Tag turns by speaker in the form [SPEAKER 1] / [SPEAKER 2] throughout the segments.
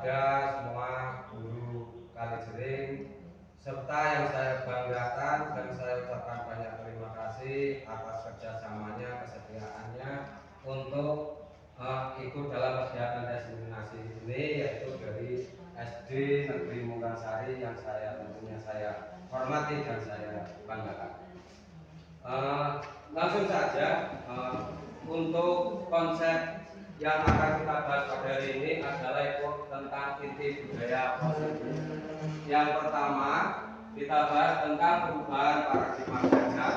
[SPEAKER 1] kepada semua guru Kalisering serta yang saya banggakan dan saya ucapkan banyak terima kasih atas kerjasamanya, kesetiaannya untuk ikut dalam kegiatan destinasi ini, yaitu dari SD Negeri Munggasari yang tentunya saya hormati dan saya banggakan. Langsung saja, untuk konsep yang akan kita bahas pada hari ini adalah tentang inti budaya positif. Yang pertama, kita bahas tentang perubahan paradigma belajar.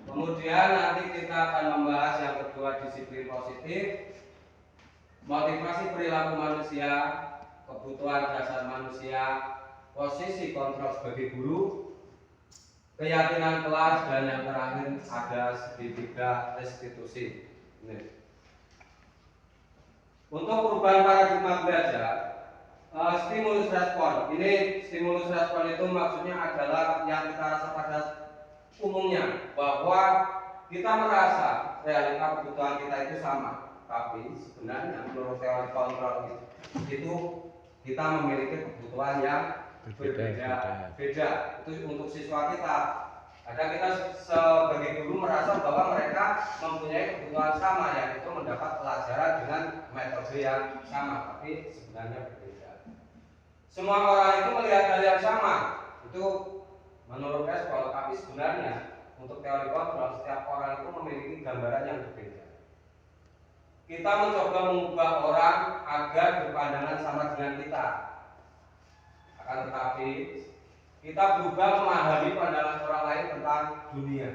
[SPEAKER 1] Kemudian nanti kita akan membahas yang kedua, disiplin positif, motivasi perilaku manusia, kebutuhan dasar manusia, posisi kontrol sebagai guru, keyakinan kelas, dan yang terakhir ada segitiga restitusi. Untuk perubahan paradigma belajar, stimulus respon. Ini stimulus respon itu maksudnya adalah yang kita rasa pada umumnya, bahwa kita merasa realita kebutuhan kita itu sama, tapi sebenarnya menurut teori kontrol itu kita memiliki kebutuhan yang berbeda. Itu untuk siswa kita. Kadang kita sebagai guru merasa bahwa mereka mempunyai kebutuhan sama, yaitu mendapat pelajaran dengan metode yang sama, tapi sebenarnya berbeda. Semua orang itu melihat hal yang sama, itu menurut respon, tapi sebenarnya untuk teori kontrol setiap orang itu memiliki gambaran yang berbeda. Kita mencoba mengubah orang agar berpandangan sama dengan kita, akan tetapi kita berubah memahami pandangan orang lain tentang dunia.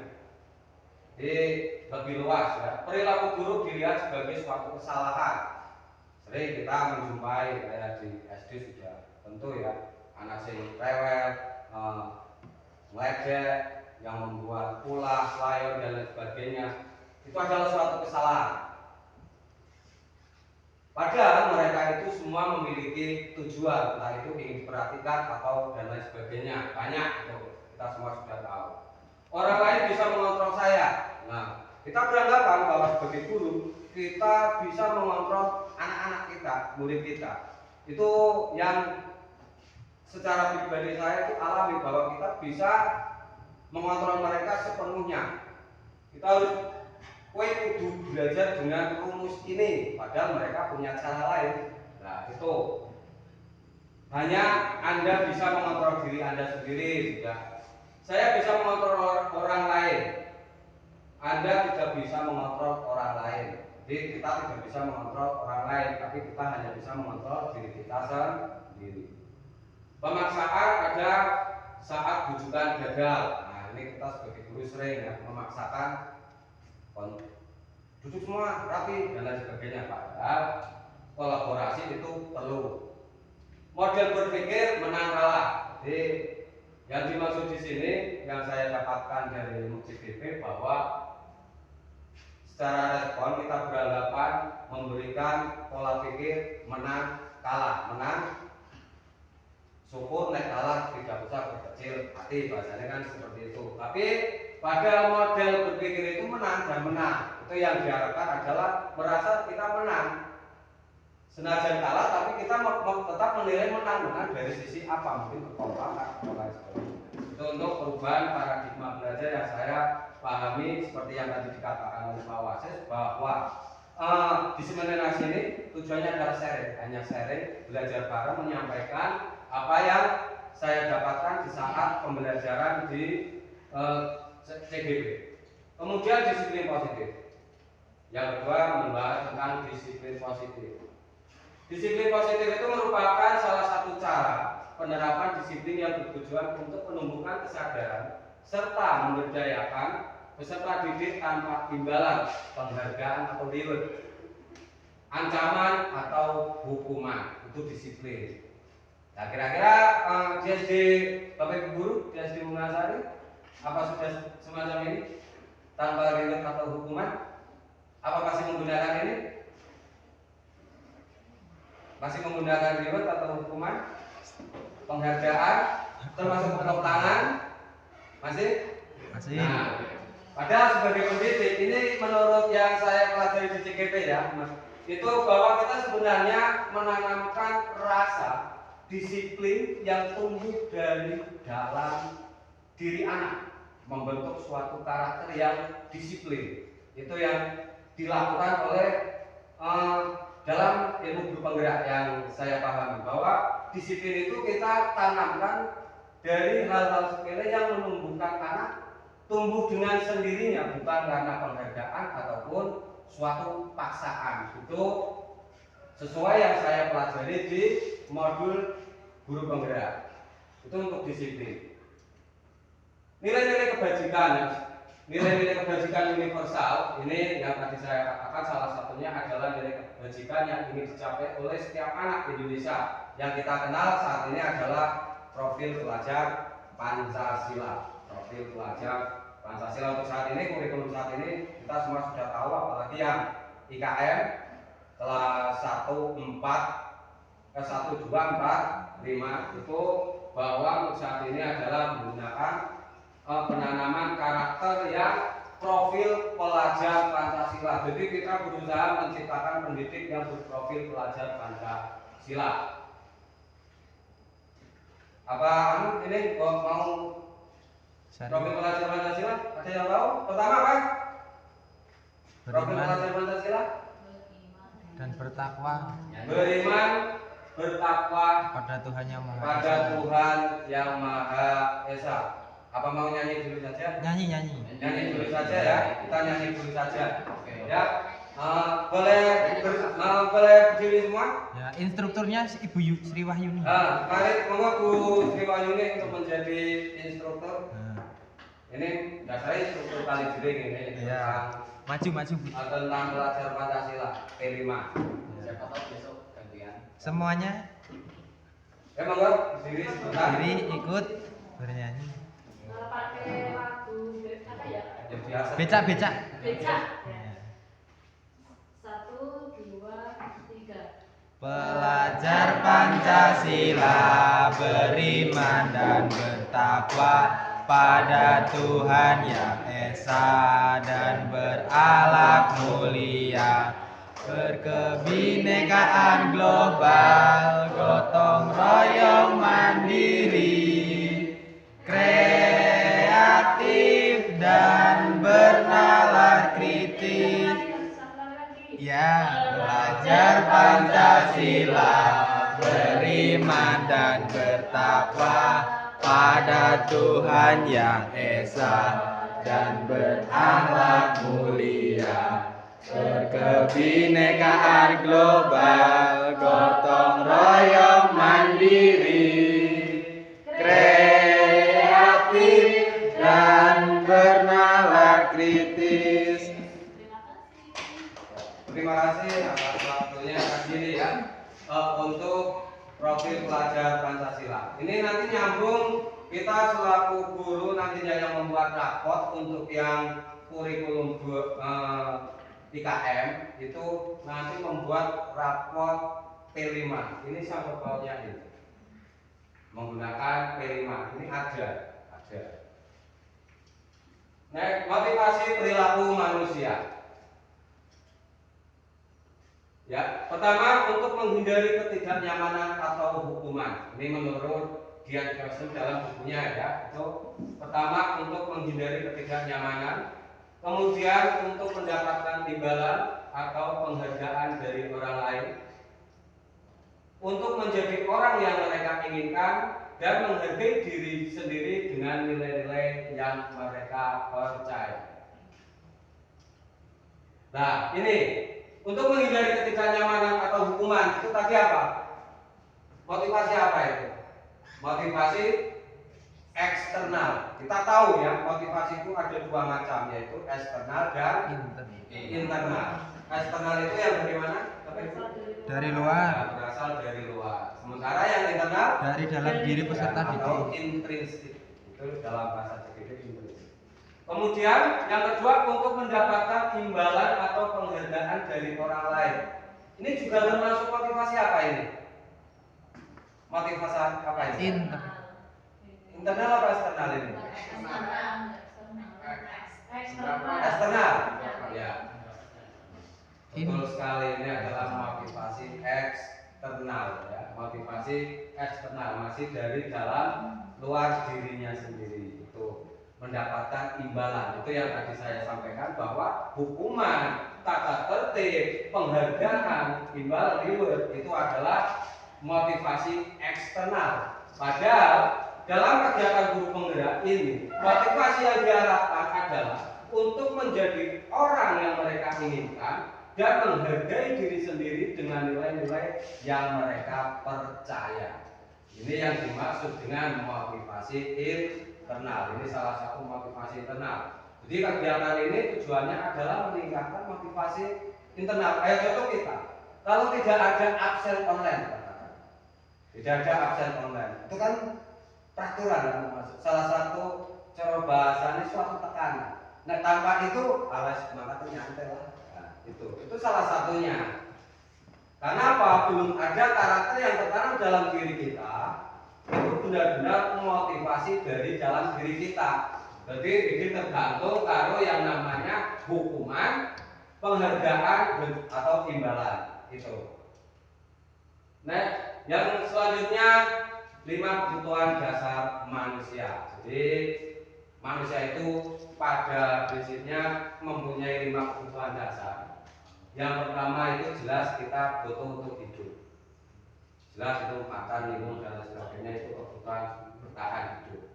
[SPEAKER 1] Jadi lebih luas ya. Perilaku buruk dilihat sebagai suatu kesalahan. Sering kita menjumpai kayak di SD sudah tentu ya, anak sing rewel, ngejek, yang membuat ulah, layon dan lain sebagainya. Itu adalah suatu kesalahan. Padahal mereka itu semua memiliki tujuan, entah itu ingin diperhatikan atau dan lain sebagainya. Banyak itu, kita semua sudah tahu. Orang lain bisa mengontrol saya. Nah, kita beranggapan bahwa sebagai guru kita bisa mengontrol anak-anak kita, murid kita. Itu yang secara pribadi saya itu alami, bahwa kita bisa mengontrol mereka sepenuhnya. Kita harus kudu belajar dengan rumus ini, padahal mereka punya cara lain. Nah, itu hanya Anda bisa mengontrol diri Anda sendiri. Sudah, saya bisa mengontrol orang lain, Anda tidak bisa mengontrol orang lain. Jadi kita tidak bisa mengontrol orang lain, tapi kita hanya bisa mengontrol diri kita sendiri. Pemaksaan ada saat bujukan gagal. Nah, ini kita sebagai guru sering ya, memaksakan duduk semua rapi dan lain sebagainya, padahal kolaborasi itu perlu. Model berpikir menang kalah. Jadi yang dimaksud di sini yang saya dapatkan dari MUCDP, bahwa secara respon kita beranggapan memberikan pola pikir menang kalah. Menang syukur, naik kalah tidak usah berkecil hati, bahasanya kan seperti itu. Tapi pada model berpikir itu menang dan menang, itu yang diharapkan adalah merasa kita menang. Senajan kalah, tapi kita tetap menilai menang dari sisi apa, mungkin kekompakan atau lain sebagainya. Itu untuk perubahan paradigma belajar yang saya pahami, seperti yang tadi dikatakan oleh Pak Wasis, bahwa diseminasi ini tujuannya adalah sharing, hanya sharing, belajar bareng, menyampaikan apa yang saya dapatkan di saat pembelajaran di CGP. Kemudian disiplin positif. Yang kedua, membahas tentang disiplin positif. Disiplin positif itu merupakan salah satu cara penerapan disiplin yang bertujuan untuk menumbuhkan kesadaran serta memberdayakan peserta didik tanpa imbalan, penghargaan atau reward, ancaman atau hukuman. Itu disiplin. Nah, kira-kira di SD Bapak Ibu Guru, di SD Munggasari, apa sudah semacam ini? Tanpa reward atau hukuman? Apa masih menggunakan ini? Masih menggunakan reward atau hukuman? Penghargaan, termasuk tepuk tangan? Masih?
[SPEAKER 2] Masih.
[SPEAKER 1] Nah, padahal sebagai pendidik, ini menurut yang saya pelajari di CGP ya, itu bahwa kita sebenarnya menanamkan rasa disiplin yang tumbuh dari dalam diri anak, membentuk suatu karakter yang disiplin. Itu yang dilakukan oleh dalam ilmu guru penggerak yang saya pahami, bahwa disiplin itu kita tanamkan dari hal-hal sepele yang menumbuhkan anak tumbuh dengan sendirinya, bukan karena penghargaan ataupun suatu paksaan. Itu sesuai yang saya pelajari di modul guru penggerak. Itu untuk disiplin. Nilai-nilai kebajikan universal ini yang tadi saya katakan, salah satunya adalah nilai kebajikan yang ingin dicapai oleh setiap anak Indonesia. Yang kita kenal saat ini adalah profil pelajar Pancasila. Profil pelajar Pancasila untuk saat ini, kurikulum saat ini kita semua sudah tahu, apalagi yang IKM kelas 1, 2, 4, 5 itu, bahwa untuk saat ini adalah menggunakan penanaman karakter yang profil pelajar Pancasila. Jadi kita berusaha menciptakan pendidik yang berprofil pelajar Pancasila. Apa ini mau profil pelajar Pancasila? Ada yang tahu? Pertama apa? Profil pelajar Pancasila
[SPEAKER 2] dan bertakwa.
[SPEAKER 1] Beriman, bertakwa
[SPEAKER 2] pada Tuhan Yang Maha Esa.
[SPEAKER 1] Pada Tuhan Yang Maha Esa. Apa mau nyanyi dulu saja? Nyanyi dulu saja ya. Kita nyanyi dulu saja. Ya. Boleh berdiri semua?
[SPEAKER 2] Ya, instrukturnya Ibu Sri Wahyuni.
[SPEAKER 1] Mari monggo Bu Sri Wahyuni untuk menjadi instruktur. Ini dasarnya instruktur kali jering ini.
[SPEAKER 2] Ya. Maju.
[SPEAKER 1] Tentang pelajar Pancasila P5. Siapa tahu besok gantian.
[SPEAKER 2] Semuanya.
[SPEAKER 1] Ya monggo berdiri sebentar.
[SPEAKER 2] Berdiri ikut bernyanyi.
[SPEAKER 3] Pakai lagu apa ya?
[SPEAKER 1] Yang biasa.
[SPEAKER 2] Becak.
[SPEAKER 3] Ya. 1, 2, 3.
[SPEAKER 2] Pelajar Pancasila beriman dan bertakwa pada Tuhan Yang Esa dan berakhlak mulia, berkebinekaan global, gotong royong mandiri, kreatif dan bernalar kritis. Ya, belajar Pancasila, beriman dan bertakwa pada Tuhan Yang Esa dan berakhlak mulia, berkebinekaan global, gotong royong mandiri, kreatif dan bernalar kritis.
[SPEAKER 1] Terima kasih atas waktunya kali ya untuk profil pelajar Pancasila. Ini nanti nyambung, kita selaku guru nantinya yang membuat rapot untuk yang kurikulum IKM itu nanti membuat rapot P5. Ini sangkut pautnya ini menggunakan P5. Ini ada. Nah, motivasi perilaku manusia. Ya, pertama untuk menghindari ketidaknyamanan atau hukuman. Ini menurut Dian Kersen dalam bukunya ya. Itu pertama untuk menghindari ketidaknyamanan, kemudian untuk mendapatkan imbalan atau penghargaan dari orang lain, untuk menjadi orang yang mereka inginkan, dan menghargai diri sendiri dengan nilai-nilai yang mereka percaya. Nah, ini untuk menghindari ketidaknyamanan atau hukuman itu tadi apa? Motivasi apa itu? Motivasi eksternal. Kita tahu ya, motivasi itu ada dua macam, yaitu eksternal dan internal. Eksternal itu yang dari mana?
[SPEAKER 2] Dari luar.
[SPEAKER 1] Berasal dari luar. Sementara yang internal
[SPEAKER 2] Dari dalam diri peserta
[SPEAKER 1] atau
[SPEAKER 2] didik.
[SPEAKER 1] intrinsik. Itu dalam bahasa didik intrinsik. Kemudian yang kedua untuk mendapatkan imbalan atau penghargaan dari orang lain. Ini juga termasuk motivasi apa ini? Motivasi apa ini? Internal apa eksternal ini? Eksternal. Ya. Betul sekali, ini adalah motivasi eksternal ya, motivasi eksternal masih dari dalam luar dirinya sendiri itu mendapatkan imbalan. Itu yang tadi saya sampaikan bahwa hukuman, tata tertib, penghargaan, imbalan reward itu adalah motivasi eksternal. Padahal dalam kegiatan guru penggerak ini, motivasi yang diharapkan adalah untuk menjadi orang yang mereka inginkan dan menghargai diri sendiri dengan nilai-nilai yang mereka percaya. Ini yang dimaksud dengan motivasi internal. Ini salah satu motivasi internal. Jadi kegiatan ini tujuannya adalah meningkatkan motivasi internal. Kayak contoh kita, kalau tidak ada absen online, tidak ada absen online, itu kan peraturan yang masuk. Salah satu cara bahasanya suatu tekanan. Nah tanpa itu alas maka nyantai lah. Nah, itu salah satunya. Karena apa? Belum ada karakter yang tertanam dalam diri kita. Itu benar-benar motivasi dari dalam diri kita. Jadi ini tergantung kalau yang namanya hukuman, penghargaan atau imbalan itu. Nah, yang selanjutnya 5 kebutuhan dasar manusia. Jadi manusia itu pada prinsipnya mempunyai 5 kebutuhan dasar. Yang pertama itu jelas kita butuh untuk hidup. Jelas itu makan, minum dan sebagainya itu kebutuhan bertahan hidup.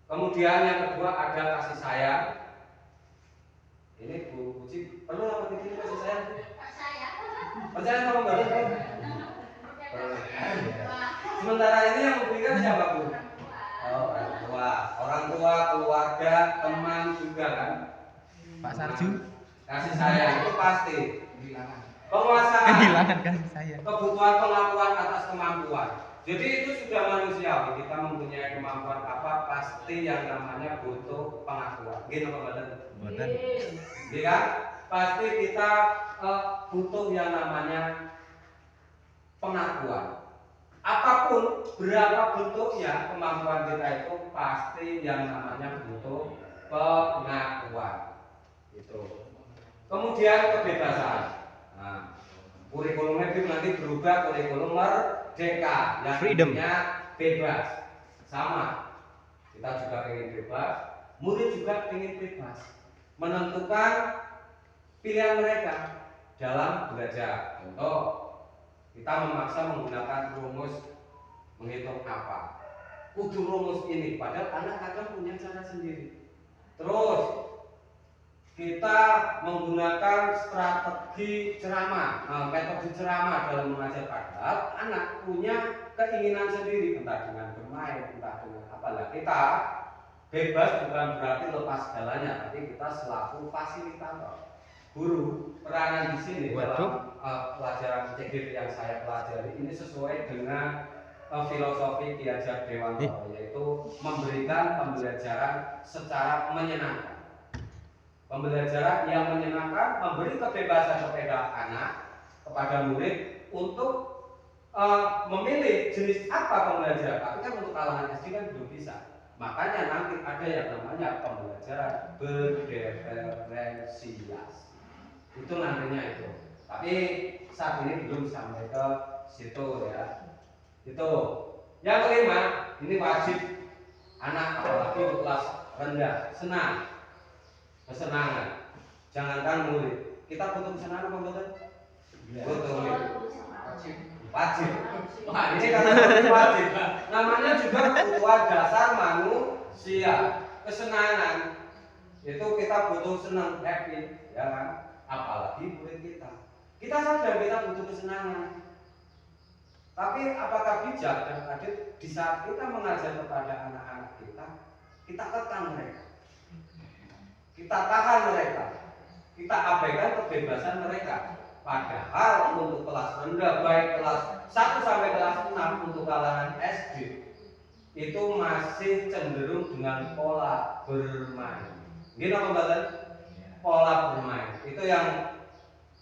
[SPEAKER 1] Kemudian yang kedua ada kasih sayang. Ini Bu Puji perlu apa tidak kasih sayang? Percaya sama Mbak Lutfi? Sementara ini yang memberikan siapa Bu? Oh, orang tua, keluarga, teman juga kan?
[SPEAKER 2] Pak Sarju
[SPEAKER 1] Kasih sayang itu pasti. Penguasaan,
[SPEAKER 2] kehilangan kasih sayang.
[SPEAKER 1] kebutuhan pengakuan atas kemampuan. Jadi itu sudah manusiawi. Kita mempunyai kemampuan apa pasti yang namanya butuh pengakuan. Gini Pak Badan?
[SPEAKER 2] Boten.
[SPEAKER 1] Iya kan? Pasti kita butuh yang namanya pengakuan. Apapun berapa bentuknya kemampuan kita itu pasti yang namanya butuh pengakuan. Itu. Kemudian kebebasan. Nah, kurikulumnya itu nanti berubah kurikulum merdeka yang
[SPEAKER 2] Freedom.
[SPEAKER 1] intinya bebas. Sama. Kita juga ingin bebas, murid juga ingin bebas. Menentukan pilihan mereka dalam belajar. Contoh, kita memaksa menggunakan rumus menghitung apa. Kudu rumus ini, padahal anak kadang punya cara sendiri. Terus kita menggunakan strategi ceramah, metode ceramah dalam mengajar, padahal anak punya keinginan sendiri, entah dengan bermain, entah dengan apalah. Kita bebas bukan berarti lepas segalanya, tapi kita selaku fasilitator. Guru peranan di sini dalam pelajaran CGD yang saya pelajari ini sesuai dengan filosofi Ki Hajar Dewantara, yaitu memberikan pembelajaran secara menyenangkan. Pembelajaran yang menyenangkan, memberi kebebasan kepada anak, kepada murid untuk memilih jenis apa pembelajaran. Tapi kan untuk kalangan SD kan belum bisa. Makanya nanti ada yang namanya pembelajaran berdiferensiasi. Itu nantinya itu. Tapi saat ini belum sampai ke situ ya. Itu. Yang kelima, ini wajib anak apalagi untuk kelas rendah senang. Kesenangan. Jangankan murid. Kita butuh kesenangan apa betul? Butuh. Wajib. Wah, ini karena wajib. Namanya juga kebutuhan dasar manusia. Kesenangan. Itu kita butuh senang, happy, ya kan? Apalagi murid kita. Kita sadar kita butuh kesenangan. Tapi apakah bijak dan adil di saat kita mengajar kepada anak-anak kita kekang mereka. Kita tahan mereka, kita abaikan kebebasan mereka. Padahal untuk kelas rendah, baik kelas 1 sampai kelas 6 untuk kalangan SD itu masih cenderung dengan pola bermain. Gini apa Mbak? Pola bermain. Itu yang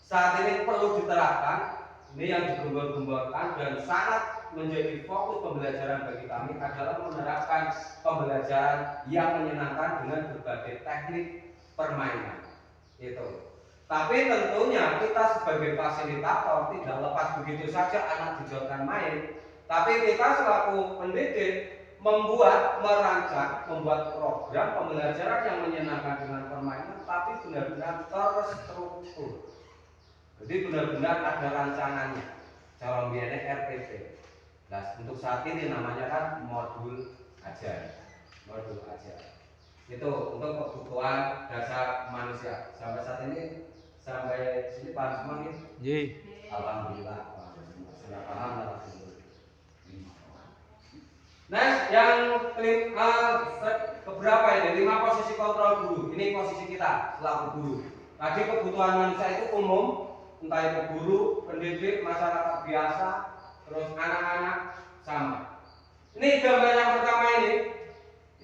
[SPEAKER 1] saat ini perlu diterapkan. Ini yang digembor-gemborkan dan sangat menjadi fokus pembelajaran bagi kami adalah menerapkan pembelajaran yang menyenangkan dengan berbagai teknik permainan. Itu. Tapi tentunya kita sebagai fasilitator tidak lepas begitu saja anak dijauhkan main, tapi kita selaku pendidik merancang, membuat program pembelajaran yang menyenangkan dengan permainan, tapi benar-benar terstruktur. Jadi benar-benar ada rancangannya. Cara biasanya RPP. Nah, untuk saat ini namanya kan modul ajar. Modul ajar. Itu untuk kebutuhan dasar manusia. Sampai saat ini sampai sini paham semua nih?
[SPEAKER 2] Ye.
[SPEAKER 1] Alhamdulillah. Sudah paham alhamdulillah. Next, yang keberapa ini? 5 posisi kontrol guru. Ini posisi kita selaku guru. Tadi kebutuhan manusia itu umum, entah itu guru, pendidik, masyarakat biasa, terus anak-anak sama. Ini gambar yang pertama ini.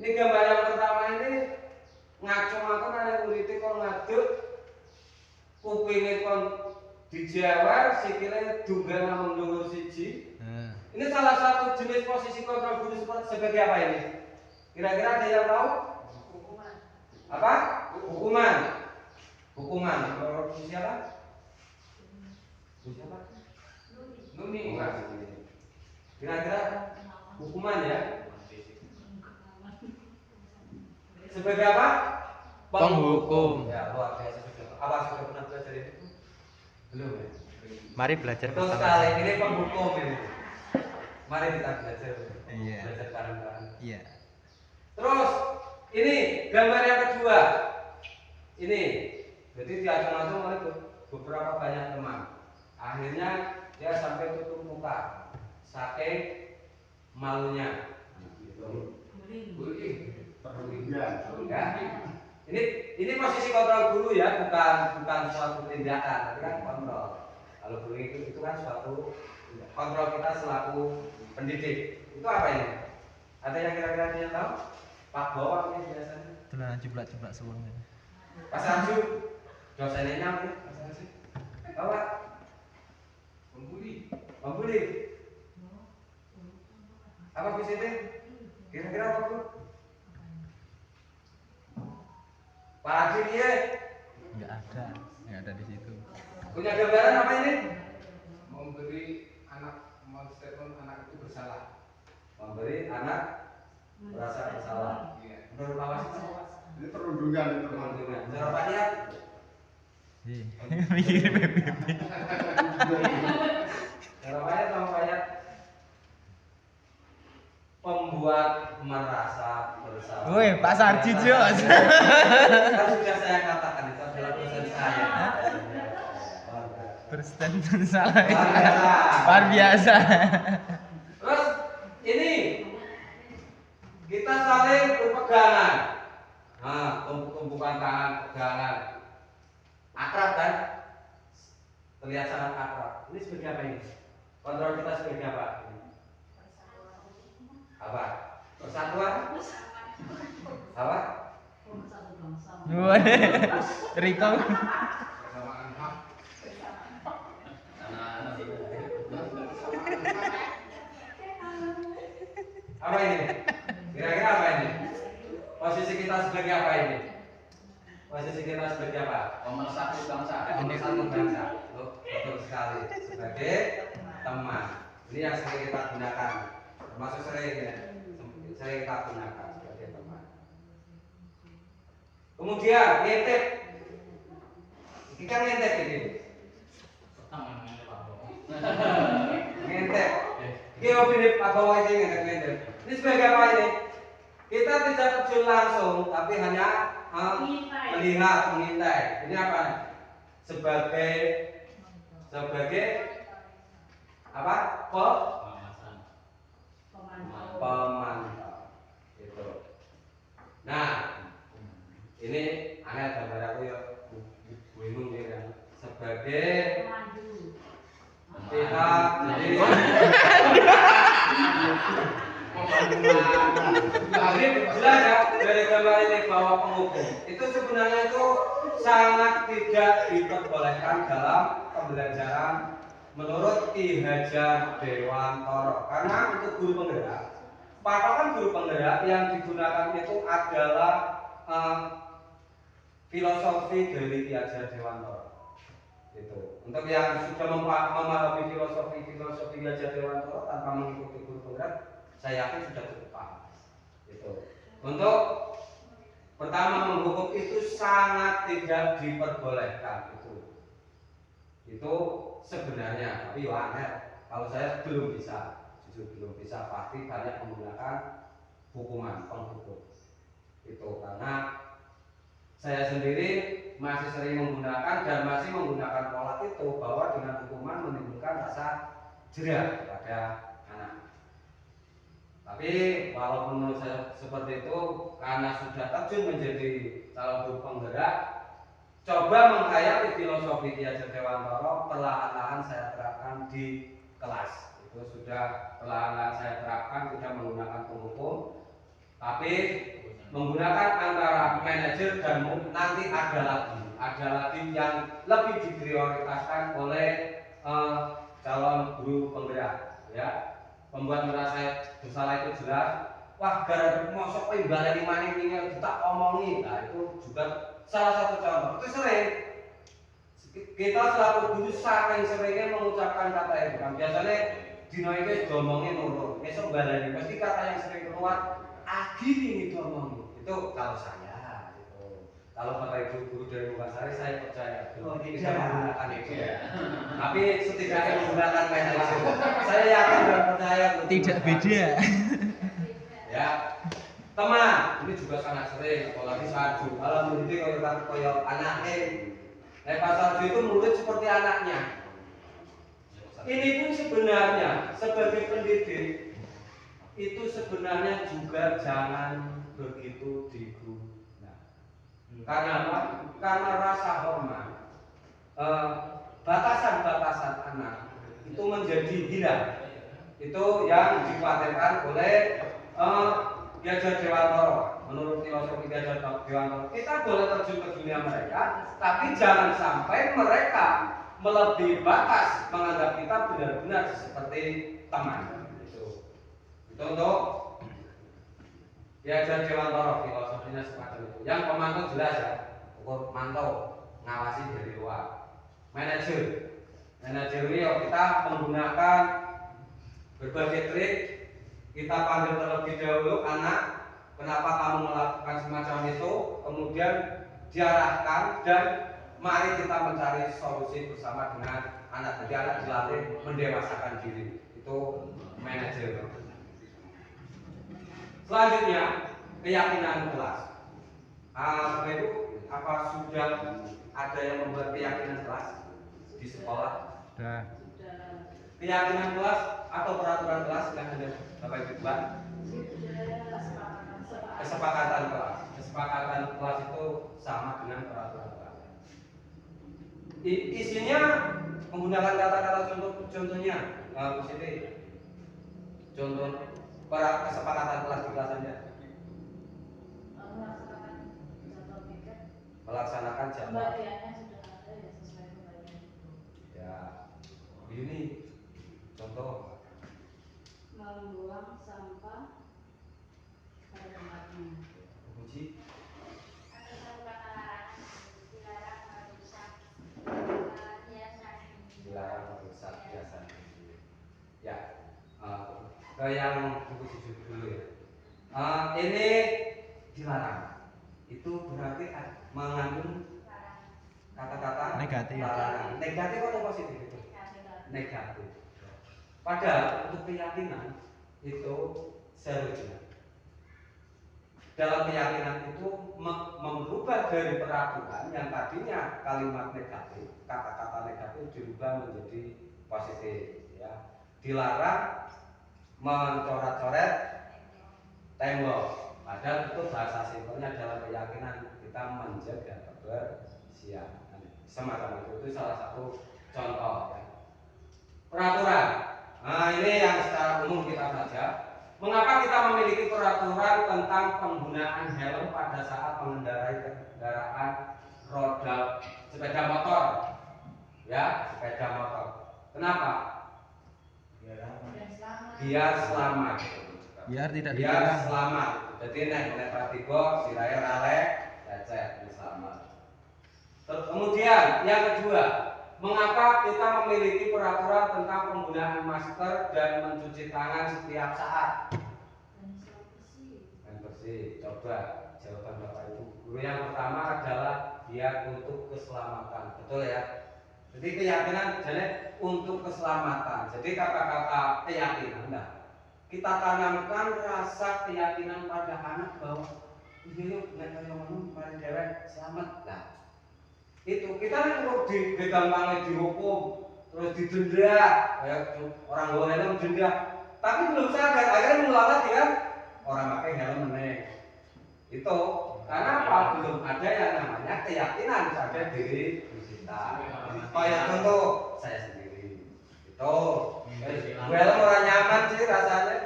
[SPEAKER 1] Ini gambar yang pertama ini ngaco-ngaco nang murid kon ngaduk kupinge kon dijewer, sikile dunggan nang ndhuwur siji. Ini salah satu jenis posisi kontrol guru sebagai apa ini? Kira-kira ada yang tahu?
[SPEAKER 3] Hukuman.
[SPEAKER 1] Apa? Hukuman. Hukuman. Kalau siapa? Siapa? Nuni. Kira-kira hukuman ya? Sebagai apa?
[SPEAKER 2] Penghukum.
[SPEAKER 1] Ya, luar biasa sudah. Apa sudah pernah belajar ini? Belum ya?
[SPEAKER 2] Mari belajar
[SPEAKER 1] Betul
[SPEAKER 2] bersama.
[SPEAKER 1] sekali. Ini penghukum ini. Mari kita belajar.
[SPEAKER 2] Iya.
[SPEAKER 1] Belajar bareng-bareng.
[SPEAKER 2] Iya.
[SPEAKER 1] Terus ini gambar yang kedua. Ini jadi diacung-acung oleh beberapa banyak teman. Akhirnya dia sampai tutup muka saking malunya. Ya. Ini posisi kontrol guru ya, bukan suatu tindakan, tapi kan kontrol. Kalau guru itu kan suatu kontrol kita selaku pendidik. Itu apa ini? Ada yang kira-kira dia tahu? Pak Bawang ini biasanya.
[SPEAKER 2] Tulan jeblak-jeblak suwung.
[SPEAKER 1] Pak Sarju, dosennya nih, Pak Sarju. Tahu Pak? Pembuli. Apa bisnisnya? Kira-kira apa Bu? Pak Haji dia
[SPEAKER 2] Enggak ada di situ.
[SPEAKER 1] punya gambaran apa ini?
[SPEAKER 4] Memberi statement anak itu bersalah.
[SPEAKER 1] Memberi anak merasa bersalah.
[SPEAKER 4] Iya.
[SPEAKER 1] Menurut Pak Wasit apa Pak?
[SPEAKER 4] Ini perundungan itu
[SPEAKER 1] Perundungan. Cara Pak lihat?
[SPEAKER 2] Iya. Mikir PBB.
[SPEAKER 1] Cara Pak lihat sama Pak lihat? Pembuat merasa bersalah.
[SPEAKER 2] Woi, Pak Sarji Jos.
[SPEAKER 1] Kan sudah saya katakan itu adalah dosen saya.
[SPEAKER 2] Berstand salah.
[SPEAKER 1] Luar biasa.
[SPEAKER 2] Luar biasa.
[SPEAKER 1] Terus ini kita saling berpegangan. Nah, tumpukan tangan, pegangan. Akrab kan? Terlihat sangat akrab. Ini sebagai apa ini? Kontrol kita sebagai apa? Apa? Persatuan? Apa?
[SPEAKER 2] Woi. Riko.
[SPEAKER 4] persamaan hak.
[SPEAKER 1] Apa ini? Kira-kira apa ini? Posisi kita sebagai apa ini? Posisi kita sebagai apa?
[SPEAKER 4] Pemersatu bangsa.
[SPEAKER 1] Pemersatu bangsa. Betul sekali. Sebagai teman. Ini yang sering kita gunakan. Termasuk sering ya. Sering kita gunakan sebagai teman. Kemudian ngintip. Kita ngintip ini. Ngintip. Ini opini Pak Bawa ini ngintip. Ini sebagai apa ini? Kita tidak terjun langsung, tapi hanya melihat, mengintai. Ini apa? Sebagai apa? Pemantau. Itu. Nah, ini aneh gambar aku ya bingung ya kan. Sebagai pihak jadi ini jelas ya dari gambar ini bahwa penghukum itu sebenarnya itu sangat tidak diperbolehkan dalam pembelajaran menurut Ki Hajar Dewantoro. Karena untuk guru penggerak, patokan guru penggerak yang digunakan itu adalah filosofi dari Ki Hajar Dewantoro. Itu. Untuk yang sudah memahami filosofi Gajah Dewantara tanpa mengikuti guru penggerak, saya yakin sudah cukup paham. Itu. Untuk pertama, menghukum itu sangat tidak diperbolehkan. Itu sebenarnya, tapi ya aneh. Kalau saya belum bisa, jujur belum bisa pasti banyak menggunakan hukuman penghukum. Itu karena saya sendiri masih sering menggunakan dan masih menggunakan pola itu, bahwa dengan hukuman menimbulkan rasa jerah kepada anak. Tapi walaupun menurut saya seperti itu, karena sudah terjun menjadi calon guru penggerak, coba menghayati filosofi Ki Hajar Dewantara, perlahan-lahan saya terapkan di kelas. Itu sudah perlahan-lahan saya terapkan, tidak menggunakan penghukum, tapi menggunakan antara manajer dan nanti ada lagi yang lebih diprioritaskan oleh calon guru penggerak, ya. Membuat merasa bersalah itu jelas. Wah, gara-gara mosok imbalan maning ini kita omongi. Nah, itu juga salah satu contoh. Itu sering kita selaku guru saking seringnya mengucapkan kata itu kan. Biasanya dino iki diomongin nurut. Besok balani pasti kata yang sering keluar akhiri diomongin. Itu kalau saya gitu. Kalau Bapak Ibu guru dari Mugasari saya percaya belum bisa menggunakan itu. Tapi setidaknya menggunakan manajer. Saya yakin dan percaya
[SPEAKER 2] Tidak beda.
[SPEAKER 1] Ya. Teman, ini juga sangat sering, apalagi Sarju. Kalau mendidik koyo anaknya. Pak Sarju itu murid seperti anaknya. Ini pun sebenarnya sebagai pendidik itu sebenarnya juga jangan begitu digunakan. Karena apa? Karena rasa hormat, batasan-batasan anak itu menjadi hilang. Itu yang dikhawatirkan oleh Ki Hajar Dewantara. Menurut filosofi Ki Hajar Dewantara, kita boleh terjun ke dunia mereka, tapi jangan sampai mereka melebihi batas menganggap kita benar-benar seperti teman. Itu untuk Ki Hajar Dewantara, filosofinya semacam itu. Yang pemantau jelas ya, ukur mantau, ngawasi dari luar. Manajer ini kita menggunakan berbagai trik. Kita panggil terlebih dahulu anak, kenapa kamu melakukan semacam itu, kemudian diarahkan dan mari kita mencari solusi bersama dengan anak. Jadi anak dilatih mendewasakan diri. Itu manajer. Selanjutnya, keyakinan kelas. Bapak Ibu, apa sudah ada yang membuat keyakinan kelas di sekolah?
[SPEAKER 2] Sudah.
[SPEAKER 1] Keyakinan kelas atau peraturan kelas yang ada Bapak Ibu buat? Kesepakatan kelas. Kesepakatan kelas itu sama dengan peraturan kelas. Isinya menggunakan kata-kata contohnya, Bu Siti. Contoh kesepakatan kelas di kelas Anda. Melaksanakan jadwal. Ya, ini contoh
[SPEAKER 3] membuang sampah pada tempatnya.
[SPEAKER 1] Puji. Dilarang merusak hiasan. Ya, ke yang buku jujur dulu ya. Ini dilarang. Itu berarti mengandung kata-kata
[SPEAKER 2] Negatif.
[SPEAKER 1] larangan. Negatif atau positif itu? Negatif. Padahal untuk keyakinan itu seharusnya dalam keyakinan itu merubah dari peraturan yang tadinya kalimat negatif, kata-kata negatif dirubah menjadi positif. Ya. Dilarang mencoret-coret tembok. Padahal itu bahasa simpelnya dalam keyakinan kita menjaga kebersihan. Semacam itu salah satu contoh. Ya. Peraturan. Nah, ini yang secara umum kita saja. Mengapa kita memiliki peraturan tentang penggunaan helm pada saat mengendarai kendaraan roda sepeda motor? Ya, sepeda motor. Kenapa? Biar selamat.
[SPEAKER 2] Biar tidak
[SPEAKER 1] Biar
[SPEAKER 2] ditilang.
[SPEAKER 1] selamat. Jadi nek tiba siraya rale lecet selamat. Kemudian yang kedua, Mengapa kita memiliki peraturan tentang penggunaan masker dan mencuci tangan setiap saat?
[SPEAKER 3] Dan selalu bersih.
[SPEAKER 1] Dan bersih. Coba jawaban Bapak Ibu guru yang pertama adalah dia untuk keselamatan. Betul ya? Jadi keyakinan jadi untuk keselamatan. Jadi kata-kata keyakinan nah, kita tanamkan rasa keyakinan pada anak bahwa ini yuk nek kaya ngono mari dhewek selamat. Nah, itu kita nek kok gampangnya dihukum terus didenda kayak orang bawa helm denda tapi belum sadar akhirnya mengelola dengan orang pakai helm meneh itu karena apa belum ada yang namanya keyakinan pada diri kita kayak contoh saya sendiri itu helm orang nyaman sih rasanya.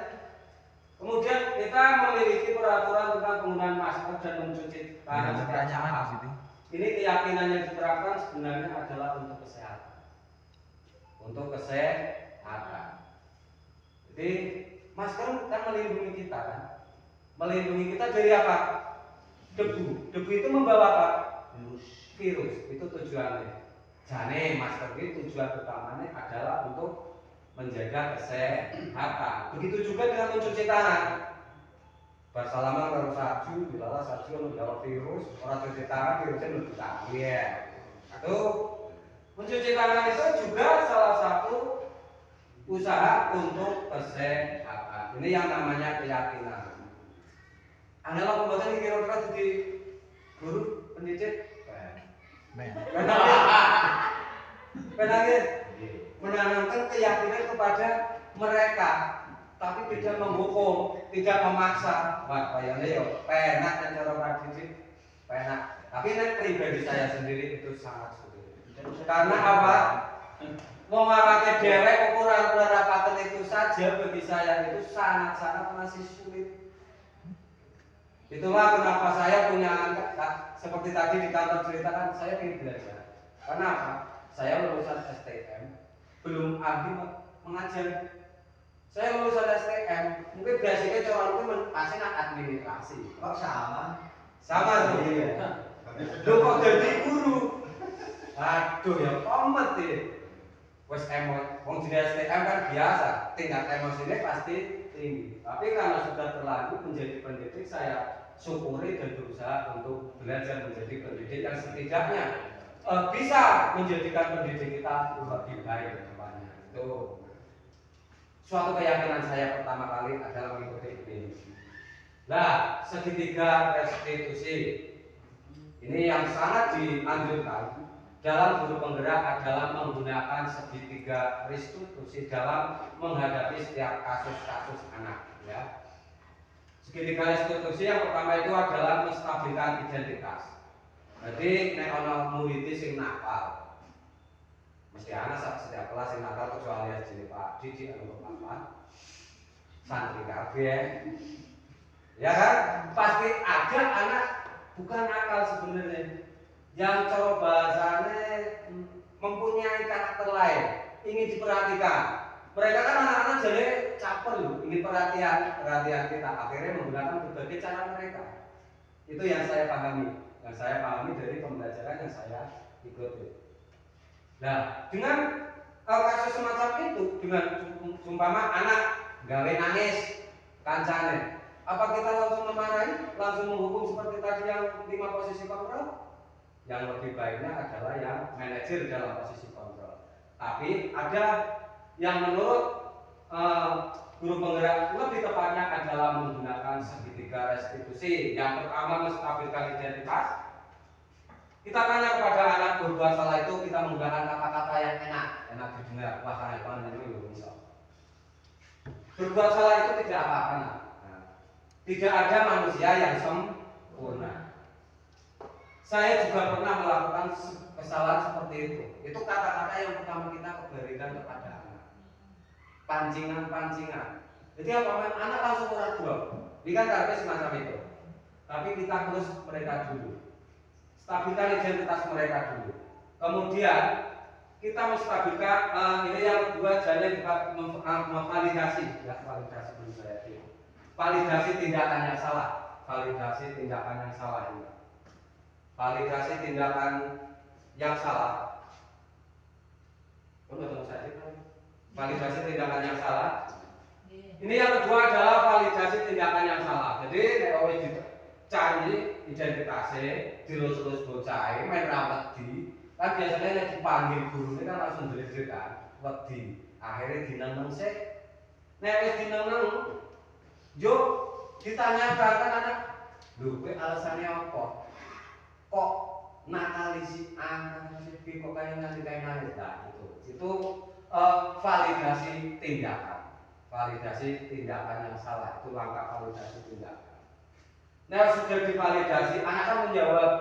[SPEAKER 1] Kemudian kita memiliki peraturan tentang penggunaan masker dan mencuci tangan setiap saat. Ini keyakinan yang diterapkan sebenarnya adalah untuk kesehatan. Untuk kesehatan. Jadi masker kan melindungi kita kan? Melindungi kita dari apa? Debu. Debu itu membawa apa? Virus. Itu tujuannya. Jane masker itu tujuan utamanya adalah untuk menjaga kesehatan. Begitu juga dengan mencuci tangan. Bersalaman karo saju, dilala saju membawa virus, orang cuci tangan virusnya lebih tinggi ya. Itu mencuci tangan itu juga salah satu usaha untuk kesehatan. Ini yang namanya keyakinan. Adalah pembuatan kira-kira jadi guru pendidik. Penagih menanamkan keyakinan kepada mereka, tapi tidak menghukum, tidak memaksa. Wah, kayaknya yo penak dan cara pendidik penak. Tapi nek pribadi saya sendiri itu sangat sulit. Karena apa? Mau ngawake dhewek ukuran rapatan itu saja bagi saya itu sangat-sangat masih sulit. Itulah kenapa saya punya seperti tadi di kantor ceritakan saya ingin belajar. Kenapa? Saya lulusan STM, belum ahli mengajar. Saya lulusan STM, mungkin basicnya cara itu pasti administrasi.
[SPEAKER 4] Kok sama?
[SPEAKER 1] Sama sih. Lu kok jadi guru? Aduh ya komet ya. Wes wong jenis STM kan biasa, tingkat emosinya pasti tinggi. Tapi karena sudah terlanjur menjadi pendidik, saya syukuri dan berusaha untuk belajar menjadi pendidik yang setidaknya bisa menjadikan pendidik kita lebih baik ke depannya. Itu suatu keyakinan saya pertama kali adalah mengikuti ini. Nah, segitiga restitusi ini yang sangat dianjurkan dalam guru penggerak adalah menggunakan segitiga restitusi dalam menghadapi setiap kasus-kasus anak. Ya. Segitiga restitusi yang pertama itu adalah menstabilkan identitas. Jadi nek ana murid sing nakal. Mesti ana setiap kelas sing nakal kecuali SD Pak Didi anu Bapak. Santri kabeh. Ya kan? Pasti ada anak bukan nakal sebenarnya. Yang cara bahasanya mempunyai karakter lain, ingin diperhatikan. Mereka kan anak-anak jadi caper loh, ingin perhatian kita. Akhirnya menggunakan berbagai cara mereka. Itu yang saya pahami. Yang saya pahami dari pembelajaran yang saya ikuti. Nah, dengan kasus semacam itu, dengan umpama anak gawe nangis kancane, apa kita langsung memarahi, langsung menghukum seperti tadi yang 5 posisi kontrol? Yang lebih baiknya adalah yang manajer dalam posisi kontrol. Tapi ada yang menurut guru penggerak lebih tepatnya adalah menggunakan segitiga restitusi. Yang pertama menstabilkan identitas. Kita tanya kepada anak berbuat salah itu kita menggunakan kata-kata yang enak didengar. Wah, kayak ini bisa. Berbuat salah itu tidak apa-apa. Nah, tidak ada manusia yang sempurna. Saya juga pernah melakukan kesalahan seperti itu. Itu kata-kata yang pertama kita berikan kepada anak. Pancingan. Jadi apa? Anak langsung orang dua. Ini kan karena semacam itu. Tapi kita terus mereka dulu. Stabilkan identitas mereka dulu. Kemudian kita menstabilkan ini yang kedua jalan memvalidasi. Ya, validasi dulu saya. Validasi tindakan yang salah. Validasi tindakan yang salah ini. Validasi tindakan yang salah. Betul saja. Validasi tindakan yang salah.
[SPEAKER 3] Nggih.
[SPEAKER 1] Ini yang kedua adalah validasi tindakan yang salah. Jadi nek wis dicari identitasnya, dilus-lus bocah, main rawat di, kan biasanya nek dipanggil guru ini kan langsung dredeg kan, wedi. Akhirnya dineneng sih. Nek wis dineneng, yo ditanyakan kan anak, lho kowe alasannya apa? Kok nakali si A, nakali si B, kok kayak ngasih kayak nangis? Nah itu validasi tindakan. Validasi tindakan yang salah itu langkah validasi tindakan. Nah sudah divalidasi, anak kan menjawab,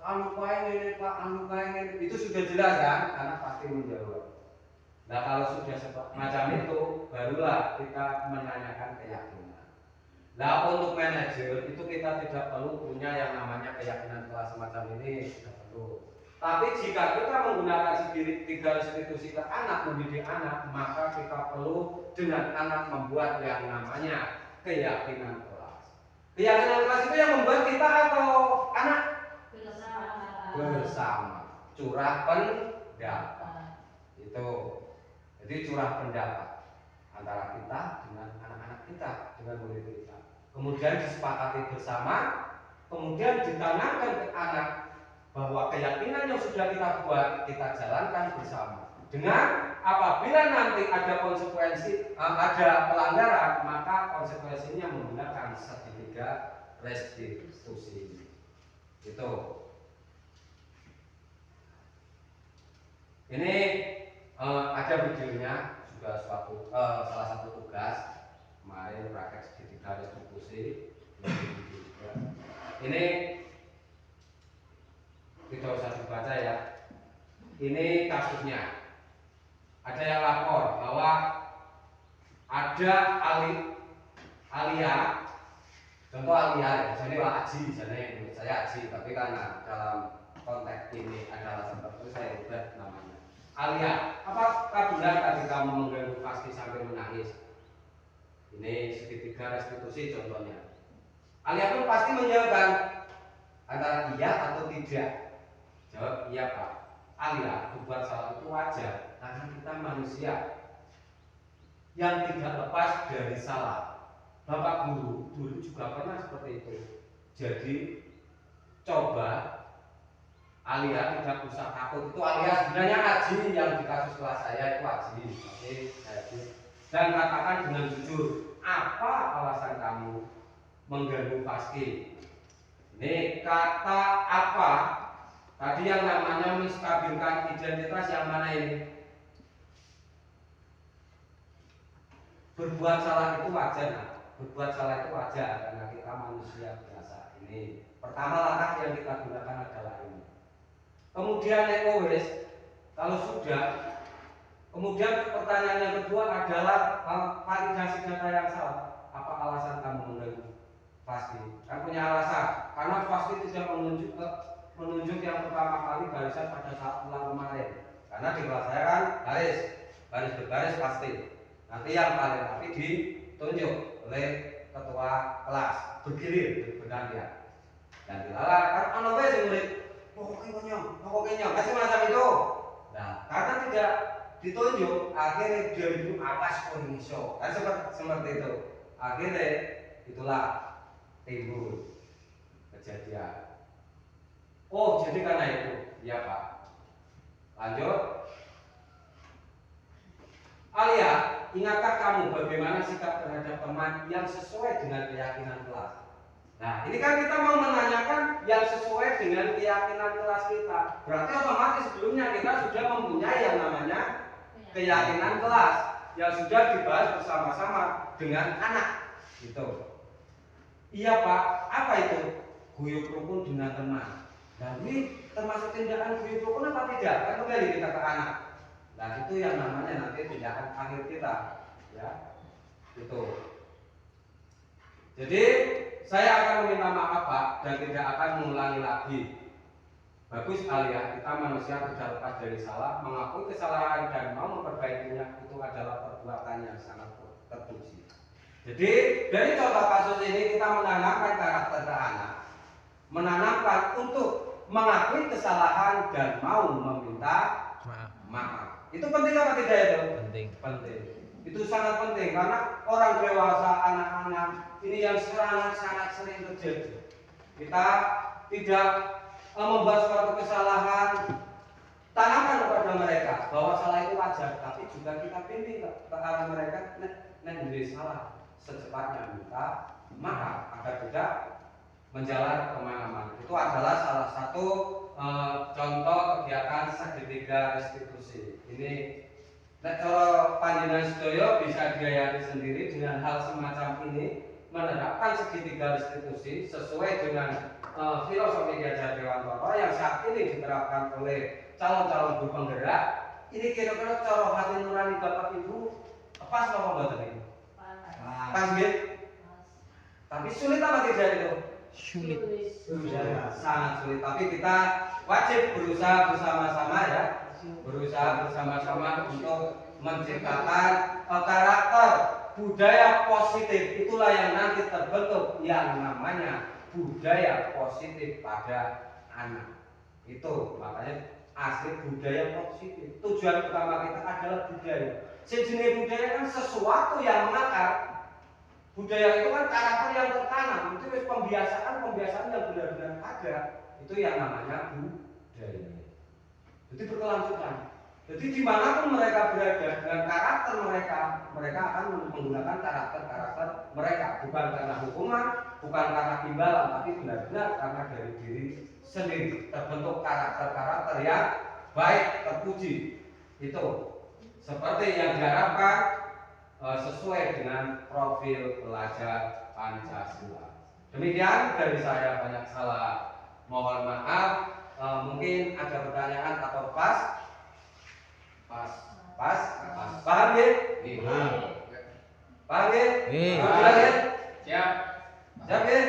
[SPEAKER 1] anu kae ngene Pak, anu kae ngene. Itu sudah jelas kan? Anak pasti menjawab. Nah kalau sudah macam itu, barulah kita menanyakan keyakinan. Nah untuk manajer itu kita tidak perlu punya yang namanya keyakinan kelas semacam ini, tidak perlu. Tapi jika kita menggunakan tiga institusi ke anak, mendidik anak, maka kita perlu dengan anak membuat yang namanya keyakinan kelas. Keyakinan kelas itu yang membuat kita atau anak bersama. Curah pendapat. Itu. Jadi curah pendapat antara kita dengan anak-anak kita, dengan murid kita. Kemudian disepakati bersama, kemudian ditanamkan ke anak bahwa keyakinan yang sudah kita buat kita jalankan bersama. Dengan apabila nanti ada konsekuensi, ada pelanggaran, maka konsekuensinya menggunakan sertifikat restitusi. Itu. Ini ada videonya juga salah satu tugas kemarin praktek sertifikat restitusi. Ini tidak usah dibaca ya. Ini kasusnya. Ada yang lapor bahwa ada alia, contoh alia, jadi Aji, saya Aji, tapi karena dalam konteks ini adalah seperti saya ubah namanya. Alia, apakah benar tadi kamu mengganggu Fasti sampai menangis? Ini segitiga restitusi contohnya. Alia pun pasti menjawabkan antara iya atau tidak. Jawab iya Pak. Alia berbuat salah itu wajar karena kita manusia yang tidak lepas dari salah. Bapak guru dulu juga pernah seperti itu. Jadi coba Alia tidak usah takut. Itu Alia sebenarnya Aji yang di kasus kelas saya itu Aji. Dan katakan dengan jujur, apa alasan kamu mengganggu Fasti? Ini kata apa? Tadi yang namanya menstabilkan identitas yang mana ini? Berbuat salah itu wajar, nah. Berbuat salah itu wajar karena kita manusia biasa. Ini pertama langkah yang kita gunakan adalah ini. Kemudian ekowis, kalau sudah, kemudian pertanyaan yang kedua adalah validasi data yang salah. Apa alasan kamu mengganggu Fasti? Kan punya alasan, karena Fasti tidak menunjuk yang pertama kali barisan pada saat pulang kemarin. Karena di kelas saya kan baris berbaris pasti. Nanti yang paling rapi ditunjuk oleh ketua kelas, bergilir bergantian. Dan dilarang kan ono wae sing murid, pokoknya kasih macam itu. Nah, karena tidak ditunjuk, akhirnya dia itu awas kondisi. Kan seperti itu. Akhirnya itulah timbul kejadian. Oh, jadi karena itu, ya Pak. Lanjut. Alia, ingatkah kamu bagaimana sikap terhadap teman yang sesuai dengan keyakinan kelas? Nah, ini kan kita mau menanyakan yang sesuai dengan keyakinan kelas kita. Berarti otomatis sebelumnya kita sudah mempunyai yang namanya keyakinan kelas yang sudah dibahas bersama-sama dengan anak. Gitu. Iya Pak, apa itu? Guyub rukun dengan teman. Nah, ini termasuk tindakan guyub rukun apa tidak? Kan kembali kita ke anak. Nah, itu yang namanya nanti tindakan akhir kita, ya. Itu. Jadi, saya akan meminta maaf Pak dan tidak akan mengulangi lagi. Bagus sekali ya, kita manusia tidak lepas dari salah, mengakui kesalahan dan mau memperbaikinya itu adalah perbuatan yang sangat terpuji. Jadi, dari contoh kasus ini kita menanamkan karakter ke anak, menanamkan untuk mengakui kesalahan dan mau meminta maaf. Itu penting apa tidak itu?
[SPEAKER 2] Penting.
[SPEAKER 1] Penting. Itu sangat penting karena orang dewasa, anak-anak ini yang sangat sering terjadi. Kita tidak membuat suatu kesalahan, tanamkan kepada mereka bahwa salah itu wajar, tapi juga kita bimbing ke arah mereka, nek salah, secepatnya minta maaf agar tidak menjalar kemana-mana. Itu adalah salah satu contoh kegiatan segitiga restitusi. Ini nek cara panjenengan sedaya bisa diayani sendiri dengan hal semacam ini, menerapkan segitiga restitusi sesuai dengan filosofi Ki Hajar Dewantara yang saat ini diterapkan oleh calon-calon guru penggerak. Ini kira-kira cara hati nurani Bapak Ibu pas apa mboten iki? Pas nggih. Tapi sulit apa tidak itu?
[SPEAKER 2] Sulit.
[SPEAKER 1] Sangat sulit. Tapi kita wajib berusaha bersama-sama ya. Berusaha bersama-sama untuk menciptakan karakter budaya positif. Itulah yang nanti terbentuk yang namanya budaya positif pada anak. Itu makanya asli budaya positif. Tujuan utama kita adalah budaya. Sejenis budaya kan sesuatu yang mengakar. Budaya itu kan karakter yang tertanam. Itu pembiasaan yang benar-benar ada. Itu yang namanya budaya. Jadi berkelanjutan. Jadi dimanapun mereka berada dengan karakter mereka, mereka akan menggunakan karakter mereka, bukan karena hukuman, bukan karena imbalan, tapi benar-benar karena dari diri sendiri terbentuk karakter yang baik, terpuji. Itu seperti yang diharapkan sesuai dengan profil pelajar Pancasila. Demikian dari saya, banyak salah, mohon maaf. Mungkin ada pertanyaan atau pas, paham ya? Paham ya? Siap ya? Siap ya?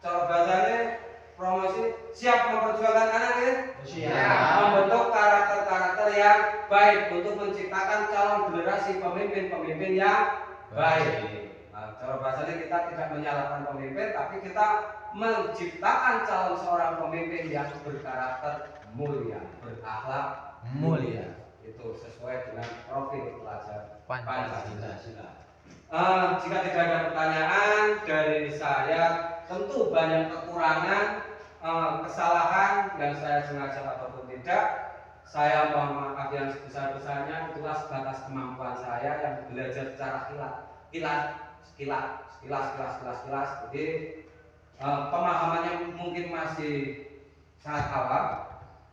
[SPEAKER 1] Cara bahasanya promosi, siap memperjuangkan anak ya? Siap. Membentuk karakter yang baik untuk menciptakan calon generasi pemimpin yang baik. Cara bahasanya kita tidak menyalahkan pemimpin, tapi kita menciptakan calon seorang pemimpin yang berkarakter mulia, berakhlak mulia. Itu sesuai dengan profil pelajar Pancasila. Jika tidak ada pertanyaan dari saya, tentu banyak kekurangan, kesalahan yang saya sengaja ataupun tidak. Saya mohon maaf yang sebesar-besarnya. Itulah sebatas kemampuan saya yang belajar secara sekilas. Jadi pemahamannya mungkin masih sangat awam.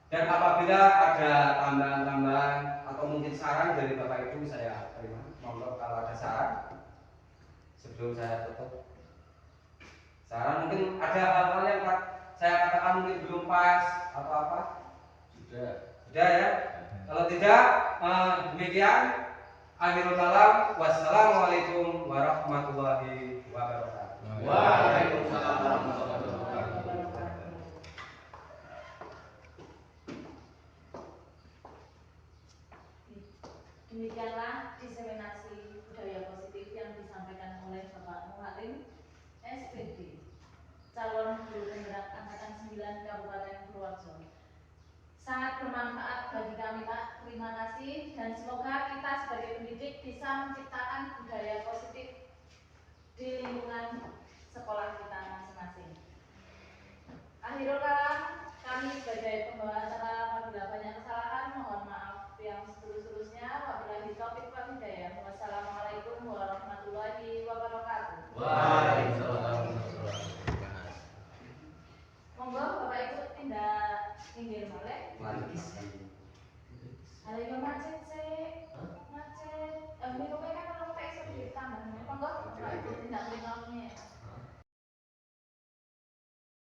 [SPEAKER 1] Dan apabila ada tambahan-tambahan atau mungkin saran dari Bapak Ibu, saya terima. Monggo kalau ada saran sebelum saya tutup. Saran mungkin ada hal-hal yang saya katakan mungkin belum pas atau apa? Sudah ya. Kalau tidak, demikian. Akhirul kalam.